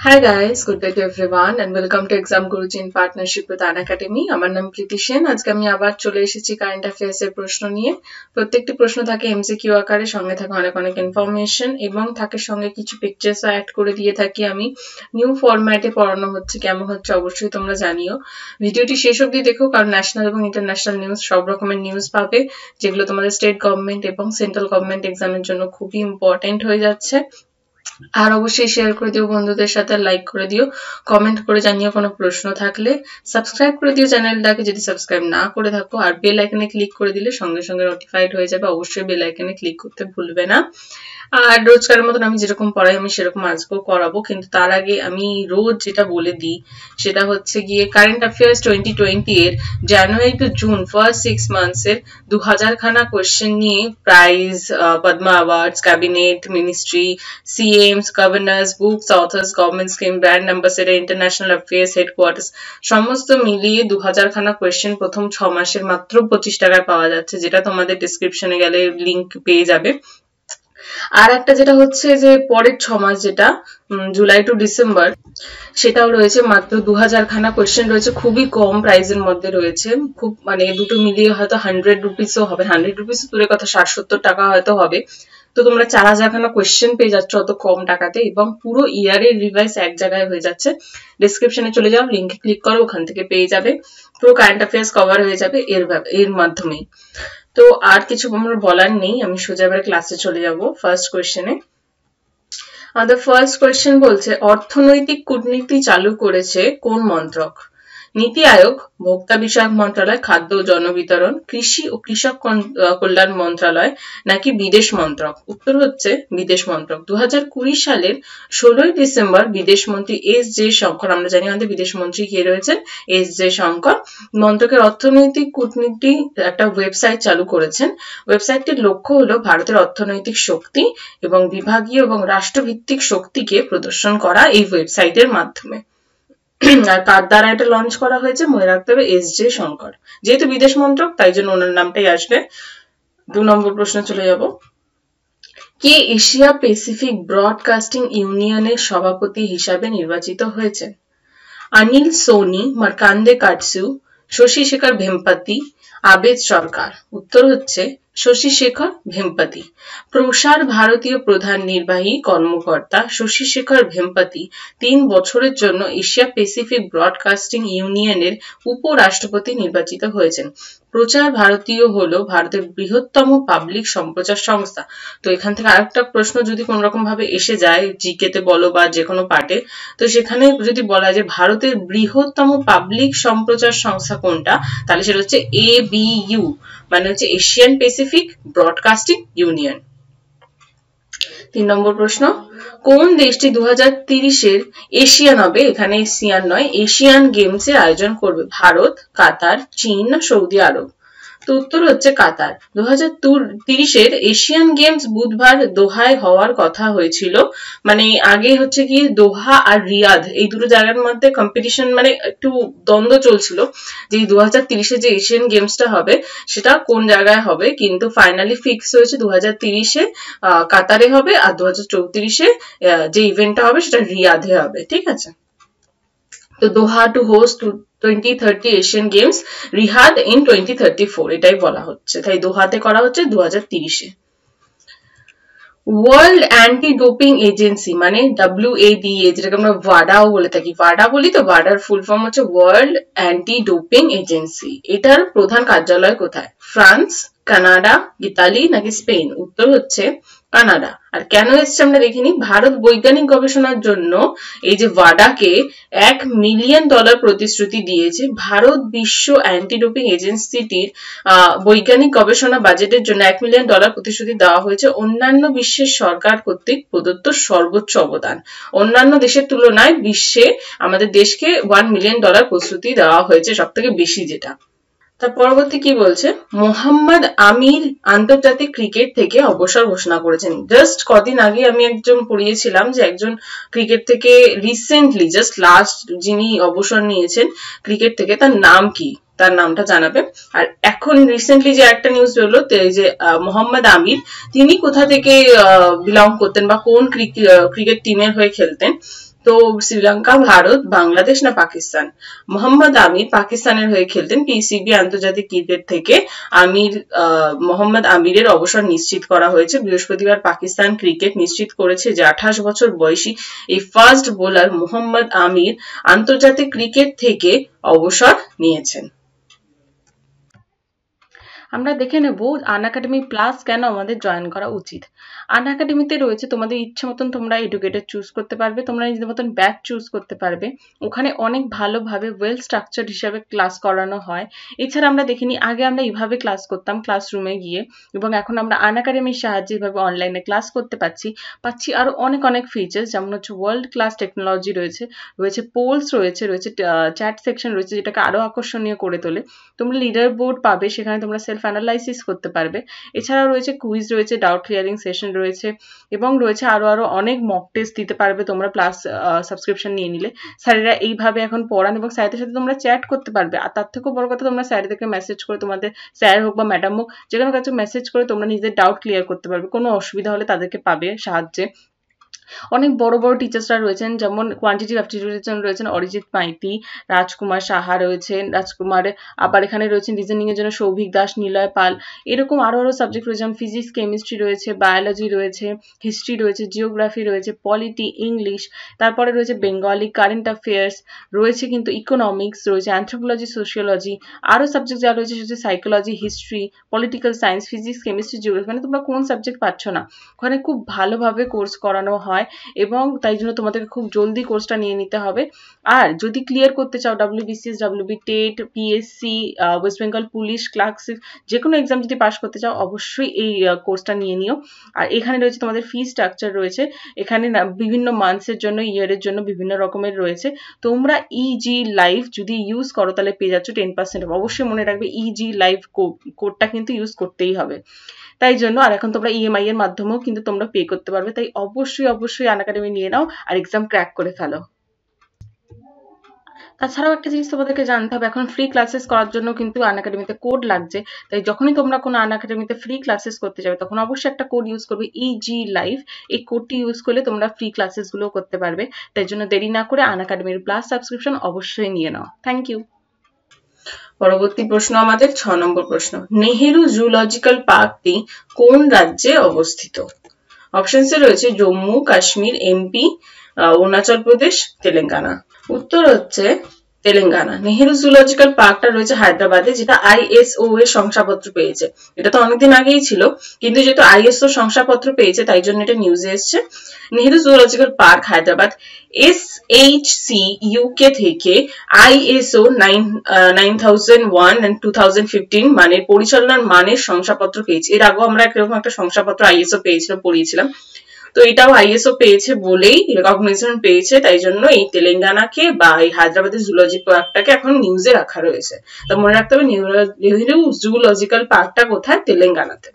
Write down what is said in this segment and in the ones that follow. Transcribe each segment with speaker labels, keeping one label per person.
Speaker 1: Hi guys, good day to everyone and welcome to Exam Guruji in partnership with Unacademy. আমার নাম প্রীতি সেন। আজকে আমি আবার চলে এসেছি কারেন্ট অ্যাফেয়ার্স এর প্রশ্ন নিয়ে। প্রত্যেকটি প্রশ্ন থাকে এমসিকিউ আকারে, সঙ্গে থাকে অনেক ইনফরমেশন এবং থাকে সঙ্গে কিছু পিকচার্স অ্যাড করে দিয়ে থাকি আমি। নিউ ফরম্যাটে পড়ানো হচ্ছে, কেমন হচ্ছে অবশ্যই তোমরা জানিও। ভিডিওটি শেষ অবধি দেখো, কারণ ন্যাশনাল এবং ইন্টারন্যাশনাল নিউজ সব রকমের নিউজ পাবে, যেগুলো তোমাদের স্টেট গভর্নমেন্ট এবং সেন্ট্রাল গভর্নমেন্ট এক্সামের জন্য খুবই ইম্পর্টেন্ট হয়ে যাচ্ছে। আর অবশ্যই শেয়ার করে দিও বন্ধুদের সাথে, লাইক করে দিও, কমেন্ট করে জানিও কোনো প্রশ্ন থাকলে, সাবস্ক্রাইব করে দিও চ্যানেলটাকে যদি সাবস্ক্রাইব না করে থাকো, আর বেল আইকনে ক্লিক করে দিলে সঙ্গে সঙ্গে নোটিফাইড হয়ে যাবে। অবশ্যই বেল আইকনে ক্লিক করতে ভুলবে না। আর রোজকার মতন আমি যেরকম পড়াই আমি সেরকম আজকেও করাবো, কিন্তু তার আগে আমি রোজ যেটা বলে দিই সেটা হচ্ছে গিয়ে কারেন্ট অ্যাফেয়ার্স 2020 এর January to June first 6 months এর 2000 খানা কোয়েশ্চেন নিয়ে prize, Padma awards, cabinet, ministry, CMs, governors, books, authors, government scheme, brand ambassador, international affairs, headquarters সমস্ত মিলিয়ে 2000 খানা কোয়েশ্চেন প্রথম 6 মাসের মাত্র 25 টাকায় পাওয়া যাচ্ছে, যেটা তোমাদের ডিসক্রিপশনে গেলে লিংক পেয়ে যাবে। আর একটা যেটা হচ্ছে যে পরের 6 মাস, যেটা জুলাই টু ডিসেম্বর, সেটাও রয়েছে মাত্র 2000 খানা কোয়েশ্চেন রয়েছে, খুবই কম প্রাইসের মধ্যে রয়েছে। খুব দুটো মিলিয়ে হয়তো 100 রুপিসও হবে, 100 রুপিস দূরের কথা 60-70 টাকা হয়তো হবে। তো তোমরা 4000 খানা কোয়েশ্চেন পেয়ে যাচ্ছ অত কম টাকাতে, এবং পুরো ইয়ারের রিভাইস এক জায়গায় হয়ে যাচ্ছে। ডেসক্রিপশনে চলে যাও, লিংকে ক্লিক করো, ওখান থেকে পেয়ে যাবে। পুরো কারেন্ট অ্যাফেয়ার্স কভার হয়ে যাবে এর মাধ্যমেই। তো আর কিছু আমার বলার নেই, আমি সোজা এবার ক্লাসে চলে যাব ফার্স্ট কোয়েশ্চেনে। আমাদের ফার্স্ট কোয়েশ্চেন বলছে, অর্থনৈতিক কূটনীতি চালু করেছে কোন মন্ত্রক? নীতি আয়োগ, ভোক্তা বিষয়ক মন্ত্রণালয়, খাদ্য ও জনবিতরণ, কৃষি ও কৃষক কল্যাণ মন্ত্রণালয়, নাকি বিদেশ মন্ত্রক? উত্তর হচ্ছে বিদেশ মন্ত্রক। 2020 সালের 16 ডিসেম্বর বিদেশ মন্ত্রী এস জয়শঙ্কর, আমরা জানি আমাদের বিদেশ মন্ত্রী কে রয়েছেন, এস জয়শঙ্কর, মন্ত্রকের অর্থনৈতিক কূটনীতি একটা ওয়েবসাইট চালু করেছেন। ওয়েবসাইটটির লক্ষ্য হলো ভারতের অর্থনৈতিক শক্তি এবং বিভাগীয় এবং রাষ্ট্রভিত্তিক শক্তিকে প্রদর্শন করা এই ওয়েবসাইটের মাধ্যমে। আর কার দ্বারা এটা লঞ্চ করা হয়েছে মনে রাখতে হবে, এস জে শঙ্কর। যেহেতু বিদেশ মন্ত্রক তাই জন্য ওনার নামটাই আসবে। 2 নম্বর প্রশ্ন চলে যাব। কে এশিয়া প্যাসিফিক ব্রডকাস্টিং ইউনিয়নের সভাপতি হিসাবে নির্বাচিত হয়েছেন? অনিল সোনি, মার্কান্ডে কাটসু, শশী শেখর ভেমপাতি, আবেদ সরকার? উত্তর হচ্ছে শশী শেখর ভেমপাতি। প্রসার ভারতীয় প্রধান নির্বাহী কর্মকর্তা শশী শেখর ভেমপাতি 3 বছরের জন্য এশিয়া প্যাসিফিক ব্রডকাস্টিং ইউনিয়নের উপরাষ্ট্রপতি নির্বাচিত হয়েছেন। প্রচার ভারতীয় হলো ভারতের বৃহত্তম পাবলিক সম্প্রচার সংস্থা। তো এখান থেকে আরেকটা প্রশ্ন যদি কোন রকম ভাবে এসে যায়, জিকে তে বলো বা যে কোনো পার্টে, তো সেখানে যদি বলা যায় ভারতের বৃহত্তম পাবলিক সম্প্রচার সংস্থা কোনটা, তাহলে সেটা হচ্ছে ABU, মানে হচ্ছে এশিয়ান প্যাসিফিক ব্রডকাস্টিং ইউনিয়ন। 3 নম্বর প্রশ্ন, কোন দেশটি 2030 এর এশিয়ান হবে, এখানে এশিয়ান নয়, এশিয়ান গেমস এর আয়োজন করবে? ভারত, কাতার, চীন না সৌদি আরব? তো উত্তর হচ্ছে কাতার। 2030 এর এশিয়ান গেমস বুধবার দোহায় হওয়ার কথা হয়েছিল। মানে আগে হচ্ছে কি দোহা আর রিয়াদ এই দুটো জায়গার মধ্যে কম্পিটিশন, মানে একটু দ্বন্দ্ব চলছিল যে 2030 এ যে এশিয়ান গেমসটা হবে সেটা কোন জায়গায় হবে, কিন্তু ফাইনালি ফিক্স হয়েছে 2030 এ কাতারে হবে, আর 2034 এ যে ইভেন্টটা হবে সেটা রিয়াদে হবে। ঠিক আছে, তো Doha to host 2030 Asian Games, Riyadh in 2034, এটাই বলা হচ্ছে, তাই দোহাতে করা হচ্ছে 2030 এ। ওয়ার্ল্ড অ্যান্টি ডোপিং এজেন্সি মানে WADA, যেটাকে আমরা ওয়াডাও বলে থাকি, ওয়াডা বলি তো, ওয়াডার ফুল ফর্ম হচ্ছে ওয়ার্ল্ড অ্যান্টি ডোপিং এজেন্সি। এটার প্রধান কার্যালয় কোথায়? ফ্রান্স, কানাডা, ইতালি নাকি স্পেন? উত্তর হচ্ছে কানাডা। আর কেন এসছে আমরা দেখিনি। ভারত বৈজ্ঞানিক গবেষণার জন্য এই যে ওয়াডাকে $1 মিলিয়ন প্রতিশ্রুতি দিয়েছে। ভারত বিশ্ব অ্যান্টি ডোপিং এজেন্সিটির বৈজ্ঞানিক গবেষণা বাজেটের জন্য $1 মিলিয়ন প্রতিশ্রুতি দেওয়া হয়েছে। অন্যান্য বিশ্বের সরকার কর্তৃক প্রদত্ত সর্বোচ্চ অবদান। অন্যান্য দেশের তুলনায় বিশ্বে আমাদের দেশকে $1 মিলিয়ন প্রতিশ্রুতি দেওয়া হয়েছে, সব থেকে বেশি যেটা। তার পরবর্তী কি বলছে, মোহাম্মদ আমির আন্তর্জাতিক ক্রিকেট থেকে অবসর ঘোষণা করেছেন। জাস্ট কদিন আগে আমি একজন পড়িয়েছিলাম যে একজন ক্রিকেট থেকে রিসেন্টলি জাস্ট লাস্ট যিনি অবসর নিয়েছেন ক্রিকেট থেকে, তার নাম কি, তার নামটা জানাবে। আর এখন রিসেন্টলি যে একটা নিউজ বেরোলো যে মোহাম্মদ আমির, তিনি কোথা থেকে বিলং করতেন বা কোন ক্রিকেট টিমের হয়ে খেলতেন, তো শ্রীলঙ্কা, ভারত, বাংলাদেশ না পাকিস্তান? মোহাম্মদ আমির পাকিস্তানের হয়ে খেলতেন। পিসিবি আন্তর্জাতিক ক্রিকেট থেকে মোহাম্মদ আমিরের অবসর নিশ্চিত করা হয়েছে। বৃহস্পতিবার পাকিস্তান ক্রিকেট নিশ্চিত করেছে যে 28 বছর বয়সী এই ফাস্ট বোলার মোহাম্মদ আমির আন্তর্জাতিক ক্রিকেট থেকে অবসর নিয়েছেন। আমরা দেখে নেব আনএকাডেমি প্লাস কেন আমাদের জয়েন করা উচিত। আনএকাডেমিতে রয়েছে তোমাদের ইচ্ছে মতন তোমরা এডুকেটর চুজ করতে পারবে, তোমরা নিজেদের মতন ব্যাচ চুজ করতে পারবে। ওখানে অনেক ভালোভাবে ওয়েল স্ট্রাকচার্ড হিসাবে ক্লাস করানো হয়। এছাড়া আমরা দেখিনি, আগে আমরা এইভাবে ক্লাস করতাম ক্লাসরুমে গিয়ে, এবং এখন আমরা আনএকাডেমির সাহায্যে এইভাবে অনলাইনে ক্লাস করতে পাচ্ছি আরো অনেক অনেক ফিচার্স, যেমন হচ্ছে ওয়ার্ল্ড ক্লাস টেকনোলজি রয়েছে পোলস রয়েছে চ্যাট সেকশন রয়েছে, যেটাকে আরো আকর্ষণীয় করে তোলে। তোমরা লিডার বোর্ড পাবে, সেখানে তোমরা সেলফ অ্যানালাইসিস করতে পারবে। এছাড়াও রয়েছে কুইজ রয়েছে, ডাউট ক্লিয়ারিং সেশন রয়েছে, এবং রয়েছে আরো অনেক মক টেস্ট দিতে পারবে তোমরা প্লাস সাবস্ক্রিপশন নিয়ে নিলে। স্যারেরা এইভাবে এখন পড়ান এবং স্যারদের সাথে তোমরা চ্যাট করতে পারবে। আর তার থেকেও বড় কথা, তোমরা স্যারদেরকে মেসেজ করে, তোমাদের স্যার হোক বা ম্যাডাম হোক, যেখানে কাছে মেসেজ করে তোমরা নিজেদের ডাউট ক্লিয়ার করতে পারবে। কোনো অসুবিধা হলে তাদেরকে পাবে সাহায্যে। অনেক বড় বড় টিচার্সরা রয়েছেন, যেমন কোয়ান্টিটিভ অ্যাপটিটিউডের জন্য রয়েছেন অরিজিৎ মাইতি, রাজকুমার সাহা রয়েছেন, আবার এখানে রয়েছেন রিজনিং এর জন্য সৌভিক দাস, নিলয় পাল, এরকম আরো সাবজেক্ট রয়েছে, যেমন ফিজিক্স, কেমিস্ট্রি রয়েছে, বায়োলজি রয়েছে, হিস্ট্রি রয়েছে, জিওগ্রাফি রয়েছে, পলিটি, ইংলিশ, তারপরে রয়েছে বেঙ্গলি, কারেন্ট অ্যাফেয়ার্স রয়েছে, কিন্তু ইকোনমিক্স রয়েছে, অ্যানথ্রোপোলজি, সোশিওলজি, আরো সাবজেক্ট যা রয়েছে সেটা psychology, history, political science, physics, chemistry, geography. মানে তোমরা কোন সাবজেক্ট পাচ্ছ না, ওখানে খুব ভালোভাবে কোর্স করানো হয়, এবং তাই জন্য তোমাদেরকে খুব জলদি কোর্সটা নিয়ে নিতে হবে। আর যদি ক্লিয়ার করতে চাও WBCS, WB TET, PSC, West Bengal police, clerkship, যে কোনো এক্সাম যদি পাস করতে চাও অবশ্যই এই কোর্সটা নিয়ে নিও। আর এখানে রয়েছে তোমাদের ফি স্ট্রাকচার রয়েছে, এখানে বিভিন্ন মান্থসের জন্য, ইয়ারের জন্য বিভিন্ন রকমের রয়েছে। তোমরা ইজি লাইভ যদি ইউজ করো তাহলে পেয়ে যাচ্ছ 10%। অবশ্যই মনে রাখবে ইজি লাইভ কোডটা কিন্তু ইউজ করতেই হবে। তাই জন্য, আর এখন তোমরা ইএমআই এর মাধ্যমেও কিন্তু তোমরা পে করতে পারবে। তাই অবশ্যই আনএকাডেমি নিয়ে নাও আর এক্সাম ক্র্যাক করে ফেলো। তাছাড়াও একটা জিনিস তোমাদেরকে জানতে হবে, এখন ফ্রি ক্লাসেস করার জন্য কিন্তু আনএকাডেমিতে কোড লাগছে। তাই যখনই তোমরা কোনো আনএকাডেমিতে ফ্রি ক্লাসেস করতে যাবে তখন অবশ্যই একটা কোড ইউজ করবে, ইজি লাইভ। এই কোডটি ইউজ করলে তোমরা ফ্রি ক্লাসেস গুলো করতে পারবে। তাই জন্য দেরি না করে আনএকাডেমির প্লাস সাবস্ক্রিপশন অবশ্যই নিয়ে নাও। Thank you. পরবর্তী প্রশ্ন আমাদের 6 নম্বর প্রশ্ন, নেহেরু জুলজিক্যাল পার্কটি কোন রাজ্যে অবস্থিত? অপশনসে রয়েছে জম্মু, কাশ্মীর, এমপি, অরুণাচল প্রদেশ, তেলেঙ্গানা। উত্তর হচ্ছে তেলেঙ্গানা। নেহেরু জুলজিক্যাল পার্কটা রয়েছে হায়দ্রাবাদে, যেটা ISO এর শংসাপত্র পেয়েছে। এটা তো অনেকদিন আগেই ছিল, কিন্তু যেহেতু ISO শংসাপত্র পেয়েছে তাই জন্য এটা নিউজে এসছে। Nehru zoological park Hyderabad SHC UK থেকে ISO 9001 and 2015 মানের পরিচালনার মানের শংসাপত্র পেয়েছে। এর আগেও আমরা এরকম একটা শংসাপত্র ISO পড়িয়েছিলাম। তো এটাও ISO পেয়েছে বলেই রেকগনিশন পেয়েছে, তাই জন্য এই তেলেঙ্গানাকে বা এই হায়দ্রাবাদের জুলজিক্যাল পার্কটাকে এখন নিউজে রাখা রয়েছে। তো মনে রাখতে হবে নেহেরু জুলজিক্যাল পার্কটা কোথায়? তেলেঙ্গানাতে।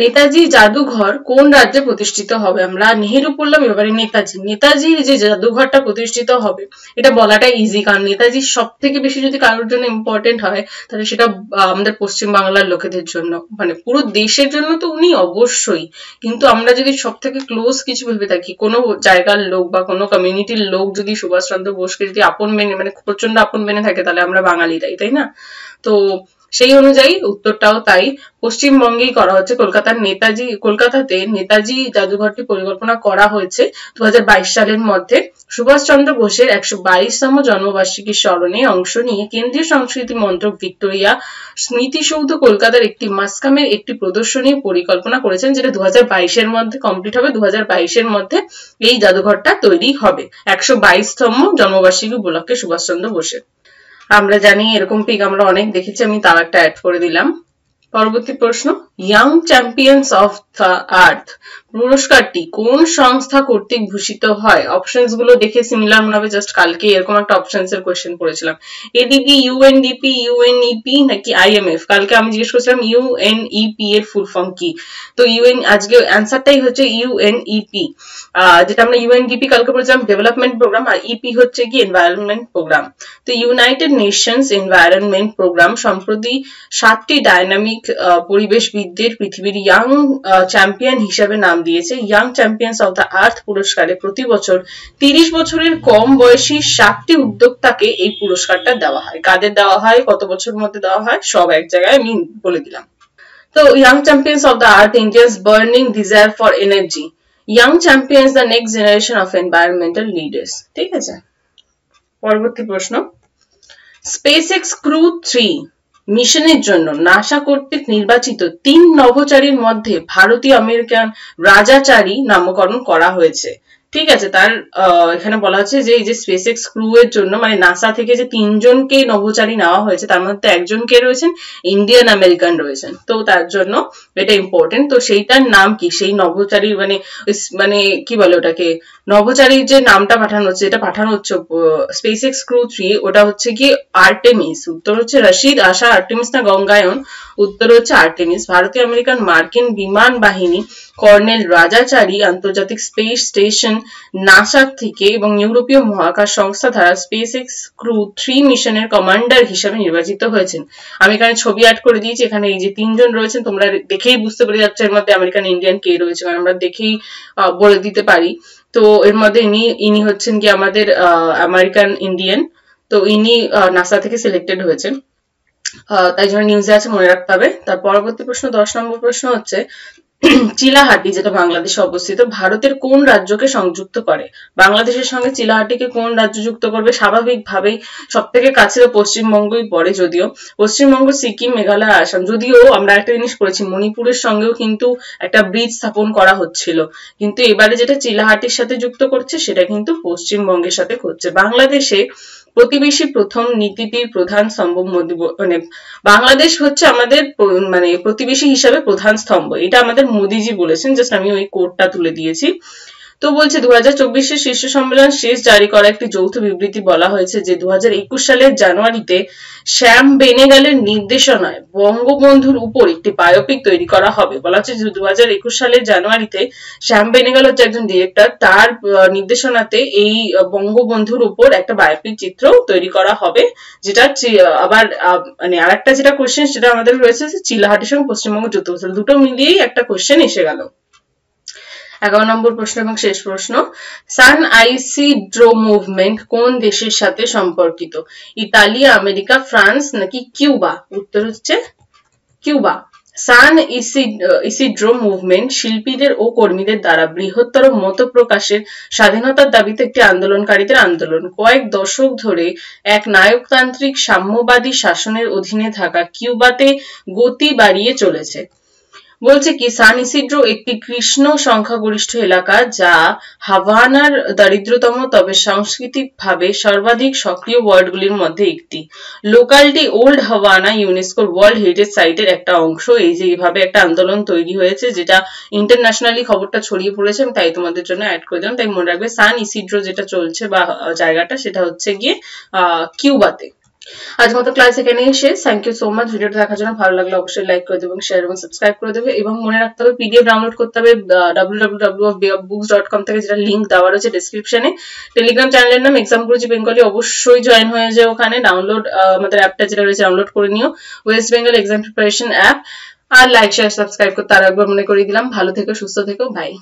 Speaker 1: নেতাজি জাদুঘর কোন রাজ্যে প্রতিষ্ঠিত হবে? আমরা নেহেরু পড়লাম, এবারে নেতাজির যে জাদুঘরটা প্রতিষ্ঠিত হবে এটা বলাটা ইজি, কারণ নেতাজি সব থেকে বেশি যদি কারোর জন্য ইম্পর্টেন্ট হয় তাহলে সেটা আমাদের পশ্চিম বাংলার লোকেদের জন্য, মানে পুরো দেশের জন্য তো উনি অবশ্যই, কিন্তু আমরা যদি সব থেকে ক্লোজ কিছু ভেবে থাকি, কোনো জায়গার লোক বা কোনো কমিউনিটির লোক যদি সুভাষচন্দ্র বোসকে যদি আপন মেনে, মানে প্রচন্ড আপন মেনে থাকে, তাহলে আমরা বাঙালিরাই, তাই না? তো সেই অনুযায়ী উত্তরটাও তাই, পশ্চিমবঙ্গেই করা হচ্ছে। কলকাতাতে নেতাজি জাদুঘরটি পরিকল্পনা করা হয়েছে 2022 সালের মধ্যে। সুভাষচন্দ্র বোসের 122তম জন্মবার্ষিকীর স্মরণে অংশ নিয়ে কেন্দ্রীয় সংস্কৃতি মন্ত্রক ভিক্টোরিয়া স্মৃতিসৌধ কলকাতার একটি মাসকামের একটি প্রদর্শনী পরিকল্পনা করেছেন, যেটা 2022-এর মধ্যে কমপ্লিট হবে। 2022-এর মধ্যে এই জাদুঘরটা তৈরি হবে 122তম জন্মবার্ষিকী উপলক্ষে সুভাষচন্দ্র বোসের। আমরা জানি এরকম পিক আমরা অনেক দেখেছি, আমি তাও একটা অ্যাড করে দিলাম। পরবর্তী প্রশ্ন, young champions of the earth পুরস্কারটি কোন সংস্থা কর্তৃক ভূষিত হয়? অপশনস গুলো দেখে সিমিলার মনে হবে, জাস্ট কালকে এরকম একটা অপশনস এর কোশ্চেন পড়েছিলাম। ADB, UNDP, UNEP নাকি IMF? কালকে আমি জিজ্ঞেস করেছিলাম UNEP এর ফুল ফর্ম কি, তো আজকে অ্যান্সারটাই হচ্ছে UNEP, যেটা আমরা UNDP কালকে পড়েছিলাম ডেভেলপমেন্ট প্রোগ্রাম, আর EP হচ্ছে কি এনভায়রনমেন্ট প্রোগ্রাম। তো ইউনাইটেড নেশনস এনভায়রনমেন্ট প্রোগ্রাম সম্প্রতি 7টি ডাইনামিক পরিবেশবিদদের পৃথিবীর ইয়াং চ্যাম্পিয়ন হিসেবে নাম দিয়েছে young champions of the earth পুরস্কারে প্রতি বছর 30 বছরের কম বয়সী 7টি উদ্যোক্তাকে এই পুরস্কারটা দেওয়া হয়। কাদের দেওয়া হয়, কত বছরের মধ্যে দেওয়া হয়, সব এক জায়গায় আমি বলে দিলাম। তো young champions of the earth, India's burning desire for energy, young champions the next generation of environmental leaders. ঠিক আছে, পরবর্তী প্রশ্ন, স্পেসএক্স ক্রু 3 মিশনের জন্য নাসা কর্তৃক নির্বাচিত 3 নভোচারীর মধ্যে ভারতীয় আমেরিকান রাজাচারী নামকরণ করা হয়েছে। ঠিক আছে, তার এখানে বলা হচ্ছে যে এই যে স্পেসএক্স ক্রু এর জন্য মানে নাসা থেকে যে 3 জনকে নভোচারী নেওয়া হয়েছে তার মধ্যে একজন কে রয়েছেন, ইন্ডিয়ান আমেরিকান রয়েছেন। তো তার জন্য এটা ইম্পর্টেন্ট। তো সেইটার নাম কি, সেই নভোচারী মানে কি বলে ওটাকে, নভোচারীর যে নামটা পাঠানো হচ্ছে, এটা পাঠানো হচ্ছে স্পেসএক্স ক্রু 3, ওটা হচ্ছে কি আর্টেমিস। উত্তর হচ্ছে রশিদ, আশা, আর্টেমিস না গঙ্গায়ন, উত্তর হচ্ছে আর্টেমিস। ভারতীয় আমেরিকান মার্কিন বিমান বাহিনী কর্নেল রাজাচারী আন্তর্জাতিক স্পেস স্টেশন নাসা থেকে এবং ইউরোপীয় মহাকাশ সংস্থা দ্বারা স্পেসএক্স ক্রু 3 মিশনের কমান্ডার হিসেবে নির্বাচিত হয়েছেন। আমি এখানে ছবি অ্যাড করে দিয়েছি, এখানে এই যে 3 জন রয়েছেন তোমরা দেখেই বুঝতে পেরে যাচ্ছে এর মধ্যে আমেরিকান ইন্ডিয়ান কে রয়েছে, কারণ আমরা দেখেই বলে দিতে পারি। তো এর মধ্যে ইনি হচ্ছেন কি আমাদের আমেরিকান ইন্ডিয়ান। তো ইনি নাসা থেকে সিলেক্টেড হয়েছেন, তাই জন্য নিউজে আছে, মনে রাখতে হবে। তার পরবর্তী প্রশ্ন 10 নম্বর প্রশ্ন হচ্ছে, চিলাহাটি যেটা বাংলাদেশে অবস্থিত ভারতের কোন রাজ্যকে সংযুক্ত করে? বাংলাদেশের সঙ্গে চিলাহাটিকে কোন রাজ্য যুক্ত করবে? স্বাভাবিকভাবেই সব থেকে কাছে পশ্চিমবঙ্গই পড়ে, যদিও পশ্চিমবঙ্গ, সিকিম, মেঘালয়, আসাম। যদিও আমরা একটা জিনিস করেছি, মণিপুরের সঙ্গেও কিন্তু একটা ব্রিজ স্থাপন করা হচ্ছিল, কিন্তু এবারে যেটা চিলাহাটির সাথে যুক্ত করছে সেটা কিন্তু পশ্চিমবঙ্গের সাথে করছে। বাংলাদেশে প্রতিবেশী প্রথম নীতিটির প্রধান স্তম্ভ মানে বাংলাদেশ হচ্ছে আমাদের মানে প্রতিবেশী হিসাবে প্রধান স্তম্ভ, এটা আমাদের মোদিজি বলেছেন, জাস্ট আমি ওই কোডটা তুলে দিয়েছি। তো বলছে 2024 শীর্ষ সম্মেলন শেষ জারি করা একটি যৌথ বিবৃতি বলা হয়েছে যে 2021 সালের জানুয়ারিতে শ্যাম বেনেগালের নির্দেশনায় বঙ্গবন্ধুর উপর একটি বায়োপিক তৈরি করা হবে। বলা হচ্ছে যে 2021 সালের জানুয়ারিতে শ্যাম বেনেগাল হচ্ছে একজন ডিরেক্টর, তার নির্দেশনাতে এই বঙ্গবন্ধুর উপর একটা বায়োপিক চিত্র তৈরি করা হবে, যেটা আবার মানে আরেকটা যেটা কোশ্চেন সেটা আমাদের রয়েছে চিলাহাটির সঙ্গে পশ্চিমবঙ্গ যুক্ত হচ্ছে, দুটো মিলিয়েই একটা কোশ্চেন এসে গেল। 11 নম্বর প্রশ্ন এবং শেষ প্রশ্ন, সান আইসিড্রো মুভমেন্ট কোন দেশের সাথে সম্পর্কিত? ইতালি, আমেরিকা, ফ্রান্স নাকি কিউবা? উত্তর হচ্ছে কিউবা। সান ইসিড্রো মুভমেন্ট শিল্পীদের ও কর্মীদের দ্বারা বৃহত্তর মত প্রকাশের স্বাধীনতার দাবিতে একটি আন্দোলনকারীদের আন্দোলন। কয়েক দশক ধরে এক নায়কতান্ত্রিক সাম্যবাদী শাসনের অধীনে থাকা কিউবাতে গতি বাড়িয়ে চলেছে। বলছে কি সান ইসিড্রো একটি কৃষ্ণ সংখ্যাগরিষ্ঠ এলাকা যা হাভানার দরিদ্রতম তবে সাংস্কৃতিকভাবে সর্বাধিক সক্রিয় ওয়ার্ডগুলির মধ্যে একটি। লোকালটি ওল্ড হাভানা ইউনেস্কোর ওয়ার্ল্ড হেরিটেজ সাইটের একটা অংশ। এই যে এইভাবে একটা আন্দোলন তৈরি হয়েছে যেটা ইন্টারন্যাশনালি খবরটা ছড়িয়ে পড়েছে, তাই তোমাদের জন্য অ্যাড করে দিলাম। তাই মনে রাখবে সান ইসিড্রো যেটা চলছে বা জায়গাটা সেটা হচ্ছে গিয়ে কিউবাতে। আজ মতো ক্লাস এখানেই শেষ। থ্যাংক ইউ সো মাচ ভিডিওটা দেখার জন্য। ভালো লাগলে অবশ্যই লাইক করে দেবে এবং শেয়ার এবং সাবস্ক্রাইব করে দেবে, এবং মনে রাখতে হবে পিডিএফ ডাউনলোড করতে হবে www.bayofbooks.com থেকে, যেটা লিংক দেওয়া রয়েছে ডেসক্রিপশনে। টেলিগ্রাম চ্যানেলের নাম এক্সাম গুরুজি বেঙ্গলি, অবশ্যই জয়েন হয়ে যায় ওখানে। ডাউনলোড আমাদের অ্যাপটা যেটা রয়েছে ডাউনলোড করে নিও, West Bengal exam preparation app. আর লাইক শেয়ার সাবস্ক্রাইব করতে আর একবার মনে করিয়ে দিলাম। ভালো থেকো, সুস্থ থেকো, বাই।